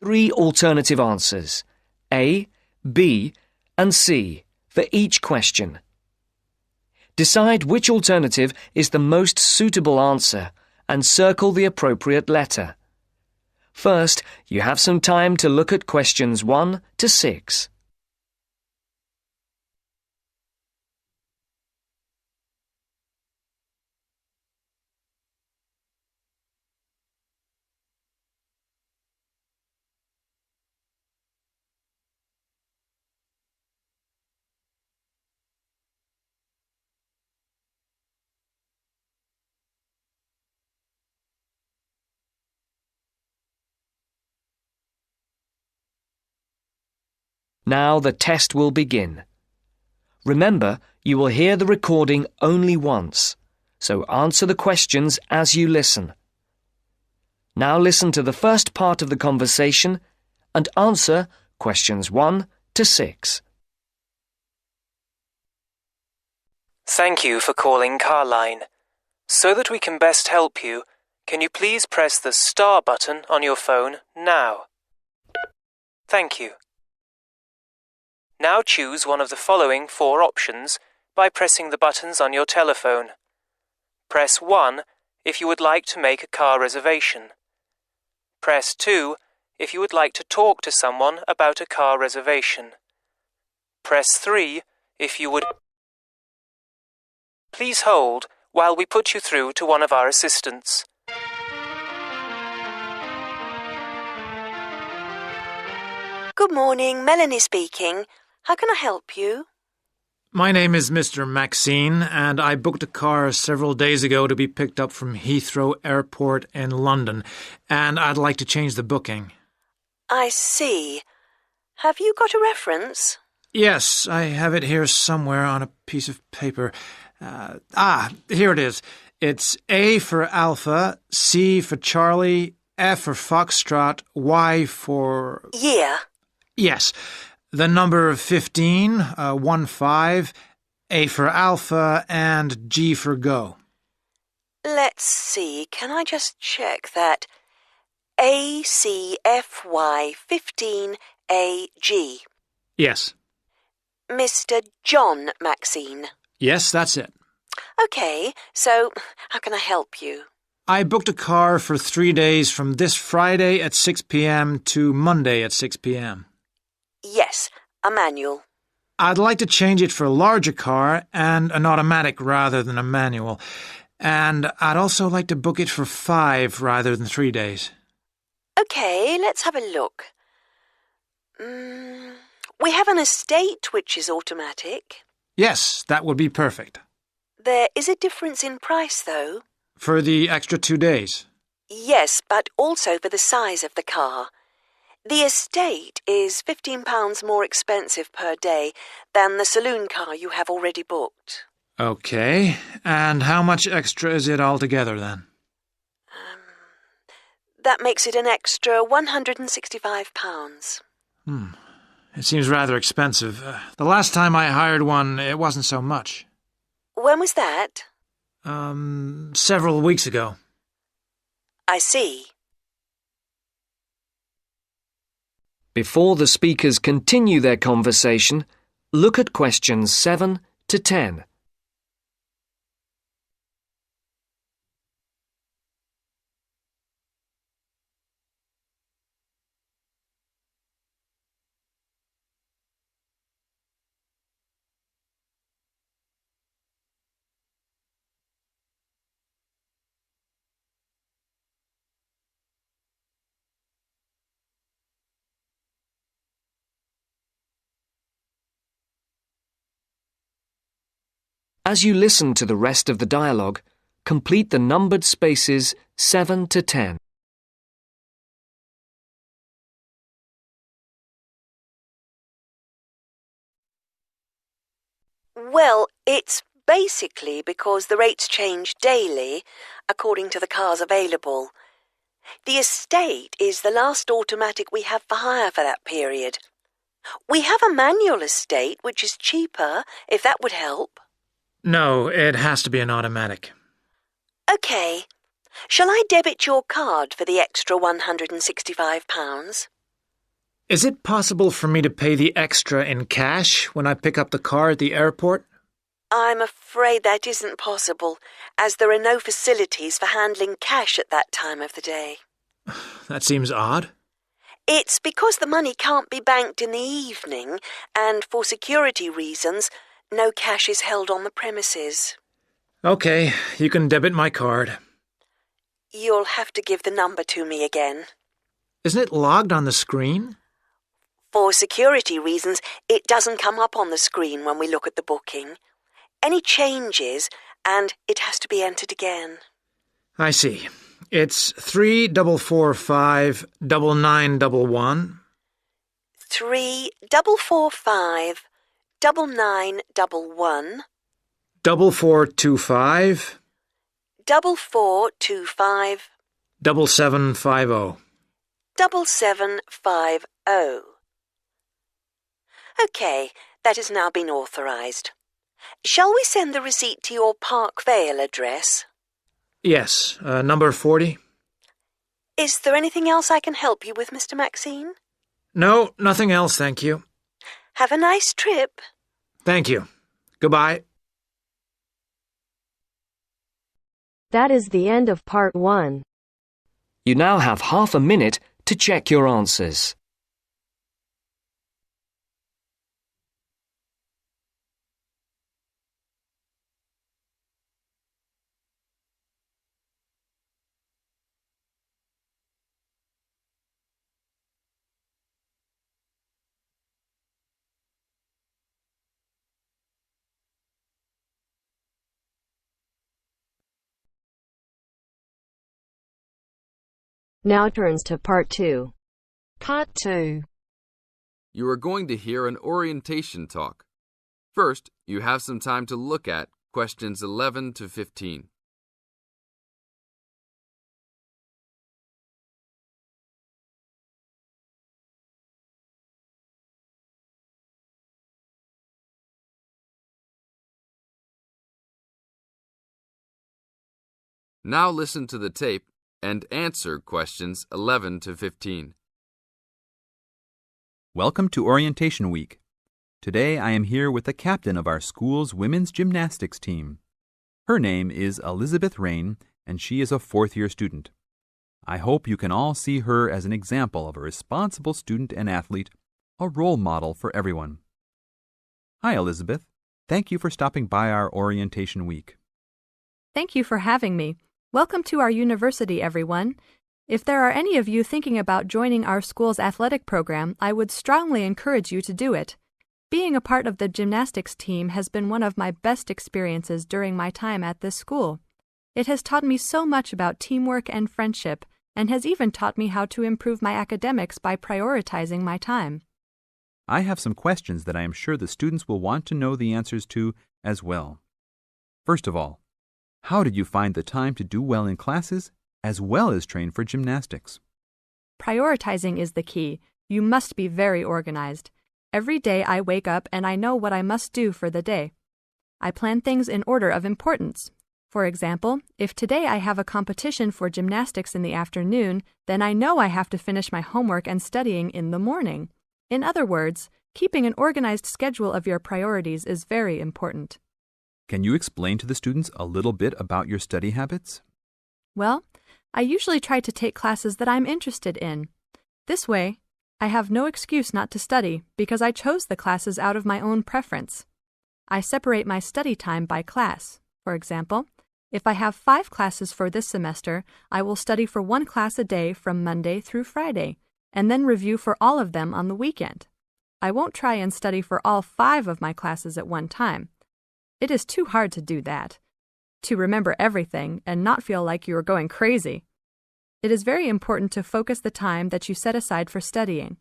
3 alternative answers, A, B, and C, for each question. Decide which alternative is the most suitable answer and circle the appropriate letter. First, you have some time to look at questions 1 to 6. Now the test will begin. Remember, you will hear the recording only once, so answer the questions as you listen. Now listen to the first part of the conversation and answer questions 1 to 6. Thank you for calling Carline. So that we can best help you, can you please press the star button on your phone now? Thank you. Now choose one of the following 4 options by pressing the buttons on your telephone. Press 1 if you would like to make a car reservation. Press 2 if you would like to talk to someone about a car reservation. Press 3 if you would... Please hold while we put you through to one of our assistants. Good morning, Melanie speaking. How can I help you? My name is Mr. Maxine, and I booked a car several days ago to be picked up from Heathrow Airport in London, and I'd like to change the booking. I see. Have you got a reference? Yes, I have it here somewhere on a piece of paper. Here it is. It's A for Alpha, C for Charlie, F for Foxtrot, Y for... Yeah. Yes. The number 15, 15, A for Alpha, and G for Go. Let's see. Can I just check that? ASFY15AG. Yes. Mr. John Maxine. Yes, that's it. Okay, so how can I help you? I booked a car for 3 days from this Friday at 6 p.m. to Monday at 6 p.m. Yes, a manual. I'd like to change it for a larger car and an automatic rather than a manual. And I'd also like to book it for 5 rather than 3 days. Okay, let's have a look. We have an estate which is automatic. Yes, that would be perfect. There is a difference in price, though. For the extra 2 days? Yes, but also for the size of the car. The estate is £15 more expensive per day than the saloon car you have already booked. Okay, and how much extra is it altogether then? That makes it an extra £165. It seems rather expensive. The last time I hired one, it wasn't so much. When was that? Several weeks ago. I see. Before the speakers continue their conversation, look at questions 7 to 10. As you listen to the rest of the dialogue, complete the numbered spaces 7 to 10. Well, it's basically because the rates change daily according to the cars available. The estate is the last automatic we have for hire for that period. We have a manual estate which is cheaper, if that would help. No, it has to be an automatic. OK. Shall I debit your card for the extra £165? Is it possible for me to pay the extra in cash when I pick up the car at the airport? I'm afraid that isn't possible, as there are no facilities for handling cash at that time of the day. That seems odd. It's because the money can't be banked in the evening, and for security reasons, no cash is held on the premises. Okay, you can debit my card. You'll have to give the number to me again. Isn't it logged on the screen? For security reasons, it doesn't come up on the screen when we look at the booking. Any changes, and it has to be entered again. I see. It's 3-4-4-5-9-9-1. 3-4-4-5-9-9-1. 4425 4425 7750. 7750. OK, that has now been authorised. Shall we send the receipt to your Park Vale address? Yes, number 40. Is there anything else I can help you with, Mr. Maxine? No, nothing else, thank you. Have a nice trip. Thank you. Goodbye. That is the end of part 1. You now have half a minute to check your answers. Now turns to part 2. Part 2. You are going to hear an orientation talk. First, you have some time to look at questions 11 to 15. Now listen to the tape and answer questions 11 to 15. Welcome to Orientation Week. Today I am here with the captain of our school's women's gymnastics team. Her name is Elizabeth Rain, and she is a fourth-year student. I hope you can all see her as an example of a responsible student and athlete, a role model for everyone. Hi, Elizabeth. Thank you for stopping by our Orientation Week. Thank you for having me. Welcome to our university, everyone. If there are any of you thinking about joining our school's athletic program, I would strongly encourage you to do it. Being a part of the gymnastics team has been one of my best experiences during my time at this school. It has taught me so much about teamwork and friendship, and has even taught me how to improve my academics by prioritizing my time. I have some questions that I am sure the students will want to know the answers to as well. First of all, how did you find the time to do well in classes as well as train for gymnastics? Prioritizing is the key. You must be very organized. Every day I wake up and I know what I must do for the day. I plan things in order of importance. For example, if today I have a competition for gymnastics in the afternoon, then I know I have to finish my homework and studying in the morning. In other words, keeping an organized schedule of your priorities is very important. Can you explain to the students a little bit about your study habits? Well, I usually try to take classes that I'm interested in. This way, I have no excuse not to study because I chose the classes out of my own preference. I separate my study time by class. For example, if I have 5 classes for this semester, I will study for 1 class a day from Monday through Friday, and then review for all of them on the weekend. I won't try and study for all 5 of my classes at one time. It is too hard to do that, to remember everything and not feel like you are going crazy. It is very important to focus the time that you set aside for studying.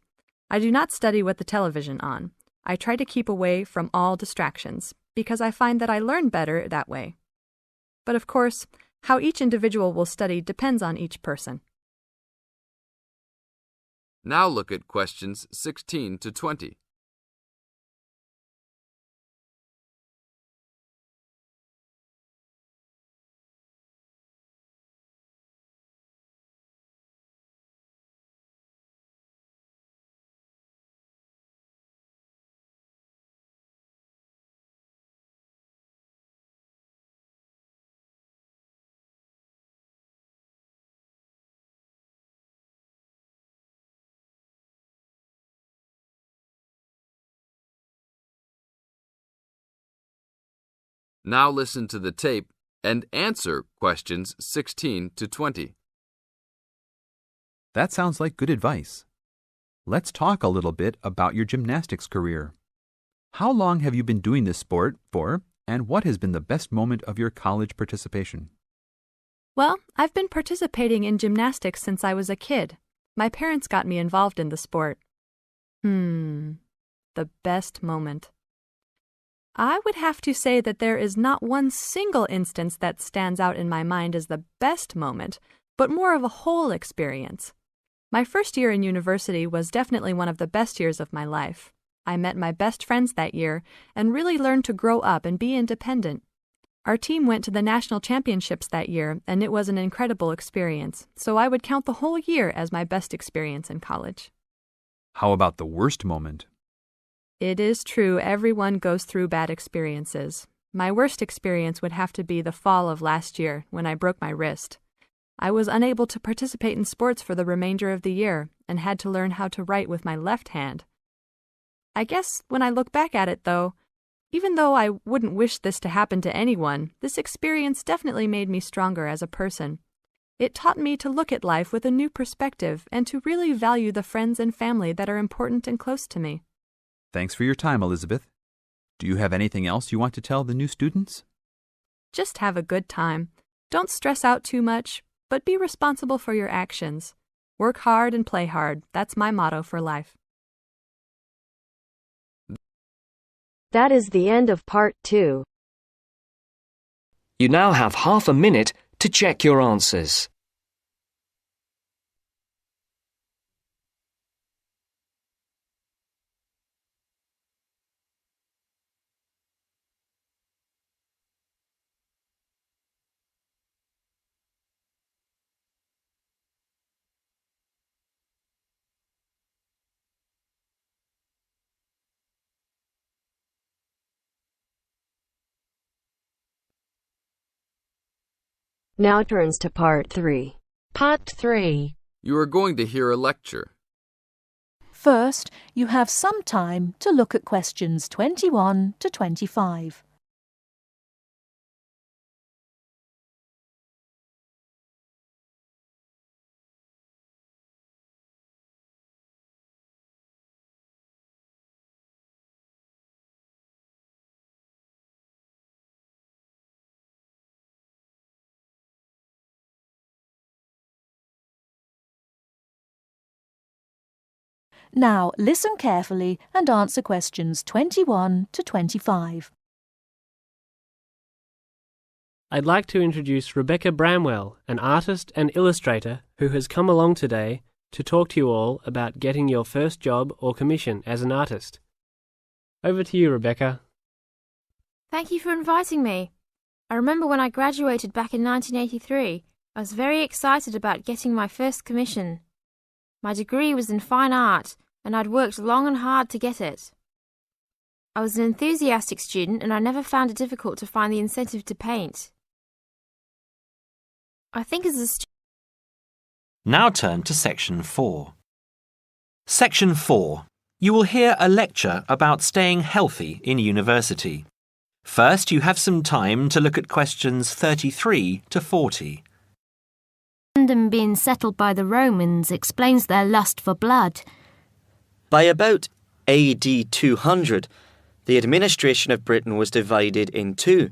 I do not study with the television on. I try to keep away from all distractions, because I find that I learn better that way. But of course, how each individual will study depends on each person. Now look at questions 16 to 20. Now listen to the tape and answer questions 16 to 20. That sounds like good advice. Let's talk a little bit about your gymnastics career. How long have you been doing this sport for, and what has been the best moment of your college participation? Well, I've been participating in gymnastics since I was a kid. My parents got me involved in the sport. The best moment. I would have to say that there is not one single instance that stands out in my mind as the best moment, but more of a whole experience. My first year in university was definitely one of the best years of my life. I met my best friends that year and really learned to grow up and be independent. Our team went to the national championships that year, and it was an incredible experience, so I would count the whole year as my best experience in college. How about the worst moment? It is true everyone goes through bad experiences. My worst experience would have to be the fall of last year when I broke my wrist. I was unable to participate in sports for the remainder of the year and had to learn how to write with my left hand. I guess when I look back at it, though, even though I wouldn't wish this to happen to anyone, this experience definitely made me stronger as a person. It taught me to look at life with a new perspective and to really value the friends and family that are important and close to me. Thanks for your time, Elizabeth. Do you have anything else you want to tell the new students? Just have a good time. Don't stress out too much, but be responsible for your actions. Work hard and play hard. That's my motto for life. That is the end of part 2. You now have half a minute to check your answers. Now turns to part 3. Part 3. You are going to hear a lecture. First, you have some time to look at questions 21 to 25. Now, listen carefully and answer questions 21 to 25. I'd like to introduce Rebecca Bramwell, an artist and illustrator who has come along today to talk to you all about getting your first job or commission as an artist. Over to you, Rebecca. Thank you for inviting me. I remember when I graduated back in 1983, I was very excited about getting my first commission. My degree was in fine art, and I'd worked long and hard to get it. I was an enthusiastic student, and I never found it difficult to find the incentive to paint. I think as a student... Now turn to Section 4. Section 4. You will hear a lecture about staying healthy in university. First, you have some time to look at questions 33 to 40. London being settled by the Romans explains their lust for blood. By about AD 200, the administration of Britain was divided in two.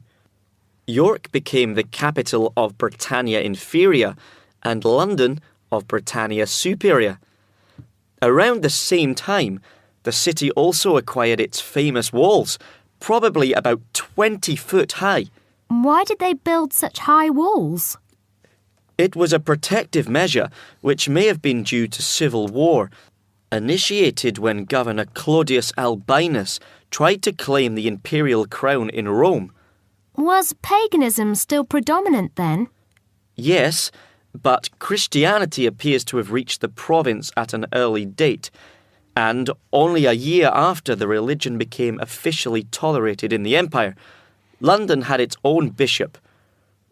York became the capital of Britannia Inferior and London of Britannia Superior. Around the same time, the city also acquired its famous walls, probably about 20 foot high. Why did they build such high walls? It was a protective measure which may have been due to civil war, initiated when Governor Claudius Albinus tried to claim the imperial crown in Rome. Was paganism still predominant then? Yes, but Christianity appears to have reached the province at an early date, and only a year after the religion became officially tolerated in the empire, London had its own bishop,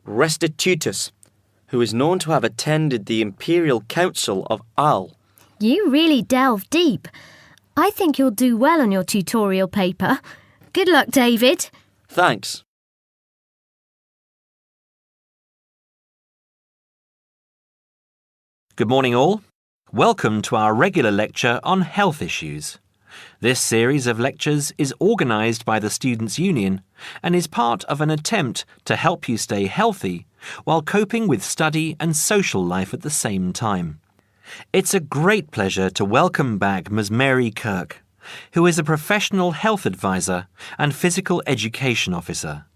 Restitutus, who is known to have attended the Imperial Council of Arles. You really delve deep. I think you'll do well on your tutorial paper. Good luck, David. Thanks. Good morning all. Welcome to our regular lecture on health issues. This series of lectures is organised by the Students' Union and is part of an attempt to help you stay healthy while coping with study and social life at the same time. It's a great pleasure to welcome back Ms. Mary Kirk, who is a professional health advisor and physical education officer.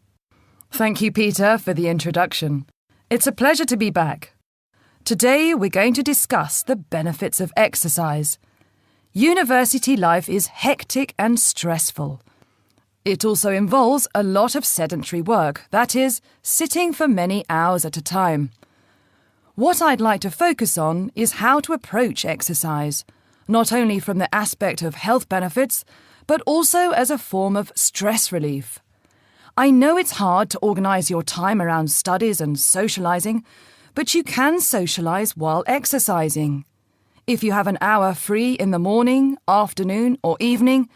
Thank you, Peter, for the introduction. It's a pleasure to be back. Today we're going to discuss the benefits of exercise. University life is hectic and stressful. It also involves a lot of sedentary work, that is, sitting for many hours at a time. What I'd like to focus on is how to approach exercise, not only from the aspect of health benefits, but also as a form of stress relief. I know it's hard to organise your time around studies and socialising, but you can socialise while exercising. If you have an hour free in the morning, afternoon or evening,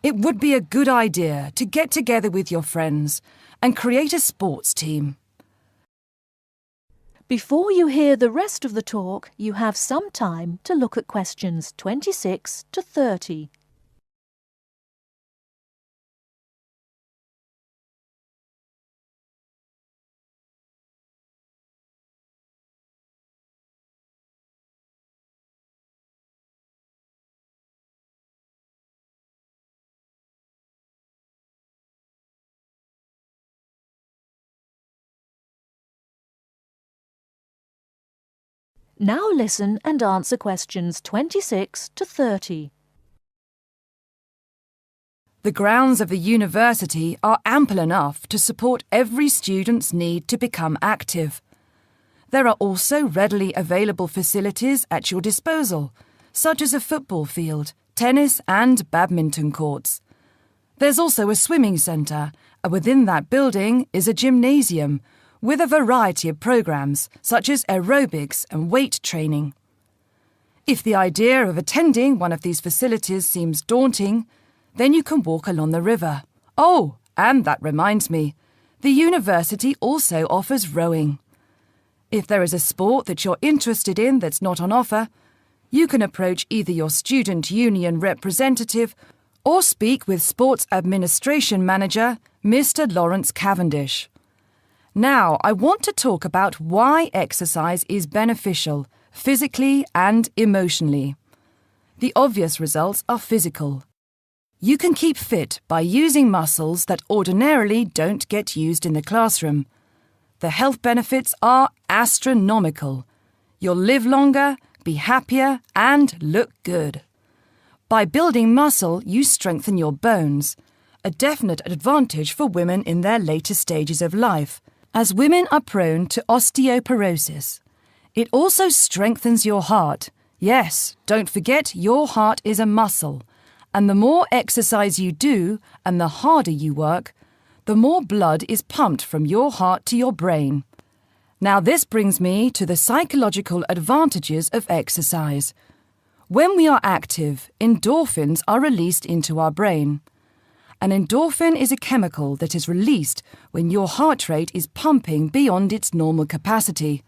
it would be a good idea to get together with your friends and create a sports team. Before you hear the rest of the talk, you have some time to look at questions 26 to 30. Now listen and answer questions 26 to 30. The grounds of the university are ample enough to support every student's need to become active. There are also readily available facilities at your disposal, such as a football field, tennis and badminton courts. There's also a swimming centre, and within that building is a gymnasium, with a variety of programs such as aerobics and weight training. If the idea of attending one of these facilities seems daunting, then you can walk along the river. Oh, and that reminds me, the university also offers rowing. If there is a sport that you're interested in that's not on offer, you can approach either your student union representative or speak with Sports Administration Manager, Mr. Lawrence Cavendish. Now, I want to talk about why exercise is beneficial, physically and emotionally. The obvious results are physical. You can keep fit by using muscles that ordinarily don't get used in the classroom. The health benefits are astronomical. You'll live longer, be happier, and look good. By building muscle, you strengthen your bones, a definite advantage for women in their later stages of life, as women are prone to osteoporosis. It also strengthens your heart. Yes, don't forget your heart is a muscle, and the more exercise you do and the harder you work, the more blood is pumped from your heart to your brain. Now this brings me to the psychological advantages of exercise. When we are active, endorphins are released into our brain. An endorphin is a chemical that is released when your heart rate is pumping beyond its normal capacity.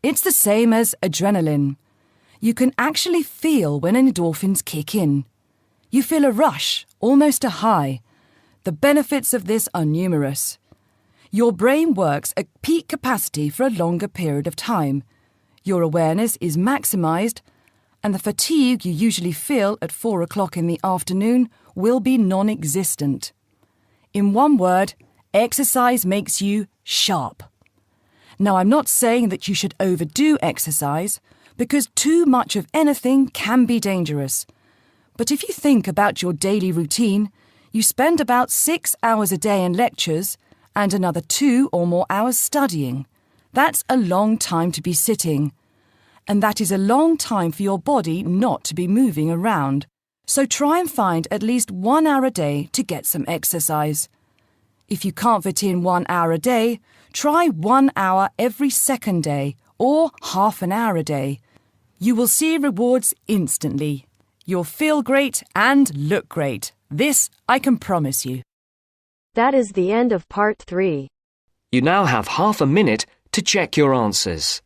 It's the same as adrenaline. You can actually feel when endorphins kick in. You feel a rush, almost a high. The benefits of this are numerous. Your brain works at peak capacity for a longer period of time. Your awareness is maximised, and the fatigue you usually feel at 4 o'clock in the afternoon will be non-existent. In one word, exercise makes you sharp. Now, I'm not saying that you should overdo exercise, because too much of anything can be dangerous. But if you think about your daily routine, you spend about 6 hours a day in lectures and another 2 or more hours studying. That's a long time to be sitting. And that is a long time for your body not to be moving around. So try and find at least 1 hour a day to get some exercise. If you can't fit in 1 hour a day, try 1 hour every second day or half an hour a day. You will see rewards instantly. You'll feel great and look great. This I can promise you. That is the end of part 3. You now have half a minute to check your answers.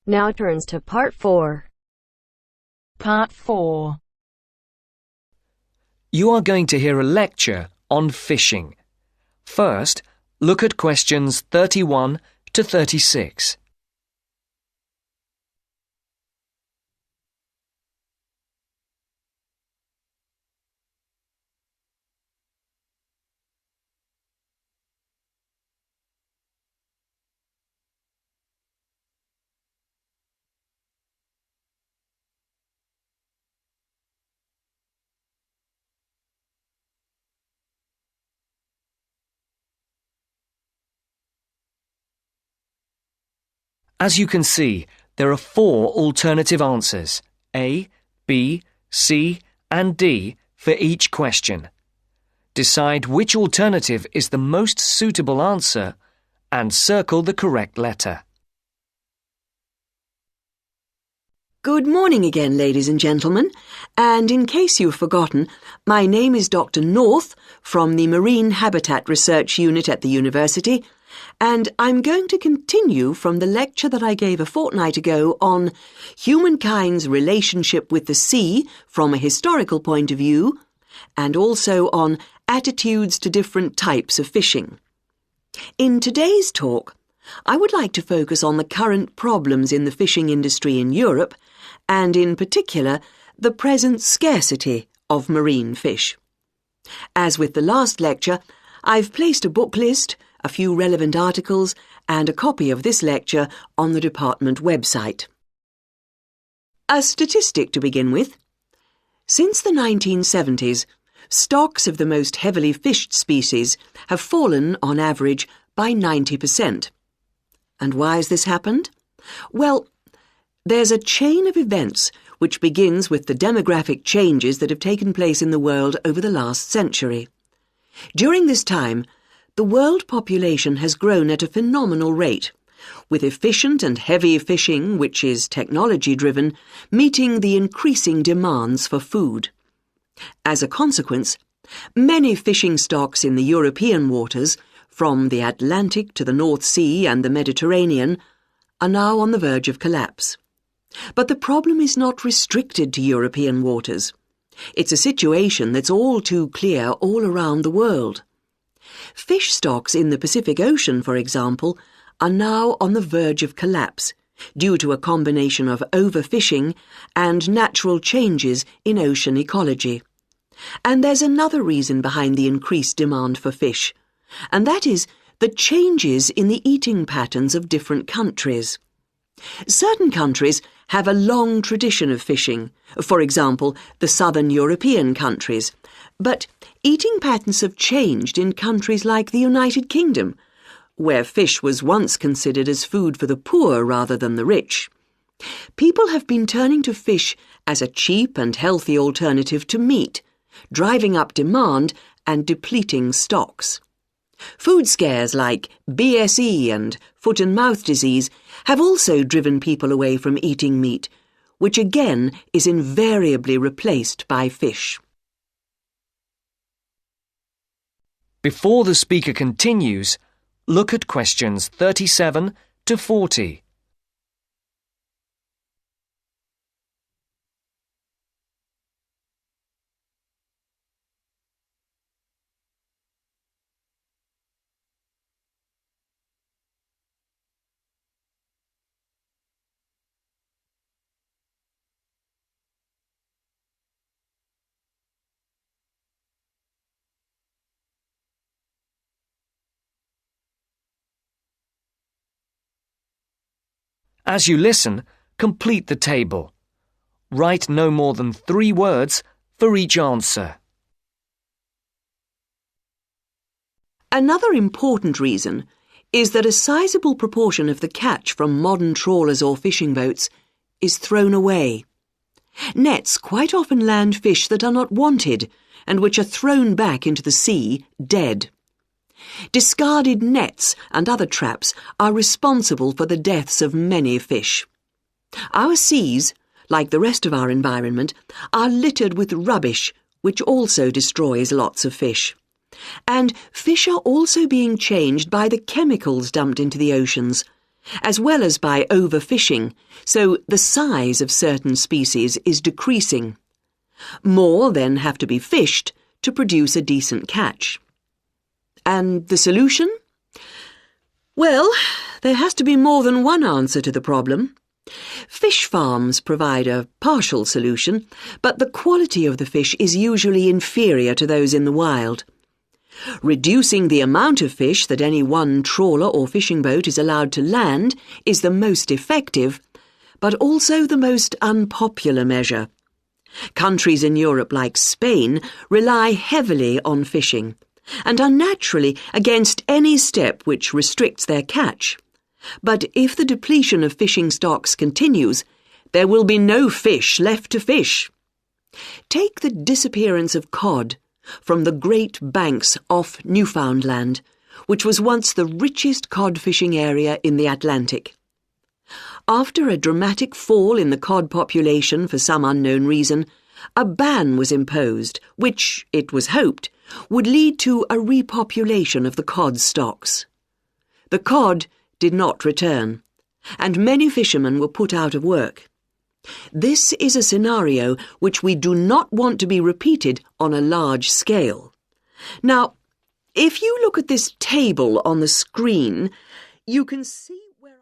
Now turns to Part 4. Part 4. You are going to hear a lecture on fishing. First, look at questions 31 to 36. As you can see, there are 4 alternative answers, A, B, C, and D, for each question. Decide which alternative is the most suitable answer and circle the correct letter. Good morning again, ladies and gentlemen. And in case you've forgotten, my name is Dr. North from the Marine Habitat Research Unit at the university, and I'm going to continue from the lecture that I gave a fortnight ago on humankind's relationship with the sea from a historical point of view, and also on attitudes to different types of fishing. In today's talk, I would like to focus on the current problems in the fishing industry in Europe, and in particular, the present scarcity of marine fish. As with the last lecture, I've placed a book list, a few relevant articles, and a copy of this lecture on the department website. A statistic to begin with. Since the 1970s, stocks of the most heavily fished species have fallen, on average, by 90%. And why has this happened? Well, there's a chain of events which begins with the demographic changes that have taken place in the world over the last century. During this time, the world population has grown at a phenomenal rate, with efficient and heavy fishing, which is technology-driven, meeting the increasing demands for food. As a consequence, many fishing stocks in the European waters, from the Atlantic to the North Sea and the Mediterranean, are now on the verge of collapse. But the problem is not restricted to European waters. It's a situation that's all too clear all around the world. Fish stocks in the Pacific Ocean, for example, are now on the verge of collapse due to a combination of overfishing and natural changes in ocean ecology. And there's another reason behind the increased demand for fish, and that is the changes in the eating patterns of different countries. Certain countries have a long tradition of fishing, for example, the southern European countries, but eating patterns have changed in countries like the United Kingdom, where fish was once considered as food for the poor rather than the rich. People have been turning to fish as a cheap and healthy alternative to meat, driving up demand and depleting stocks. Food scares like BSE and foot and mouth disease have also driven people away from eating meat, which again is invariably replaced by fish. Before the speaker continues, look at questions 37 to 40. As you listen, complete the table. Write no more than 3 words for each answer. Another important reason is that a sizable proportion of the catch from modern trawlers or fishing boats is thrown away. Nets quite often land fish that are not wanted and which are thrown back into the sea dead. Discarded nets and other traps are responsible for the deaths of many fish. Our seas, like the rest of our environment, are littered with rubbish, which also destroys lots of fish. And fish are also being changed by the chemicals dumped into the oceans, as well as by overfishing, so the size of certain species is decreasing. More then have to be fished to produce a decent catch. And the solution? Well, there has to be more than one answer to the problem. Fish farms provide a partial solution, but the quality of the fish is usually inferior to those in the wild. Reducing the amount of fish that any one trawler or fishing boat is allowed to land is the most effective, but also the most unpopular measure. Countries in Europe like Spain rely heavily on fishing, and are naturally against any step which restricts their catch. But if the depletion of fishing stocks continues, there will be no fish left to fish. Take the disappearance of cod from the Great Banks off Newfoundland, which was once the richest cod fishing area in the Atlantic. After a dramatic fall in the cod population for some unknown reason, a ban was imposed, which, it was hoped, would lead to a repopulation of the cod stocks. The cod did not return, and many fishermen were put out of work. This is a scenario which we do not want to be repeated on a large scale. Now, if you look at this table on the screen, you can see where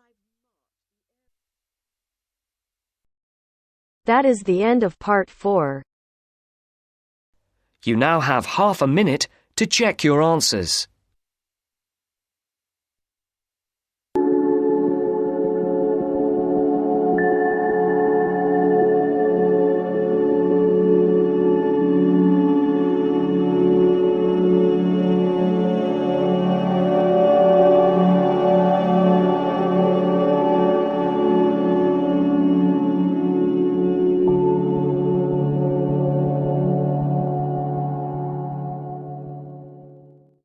That is the end of part 4. You now have half a minute to check your answers.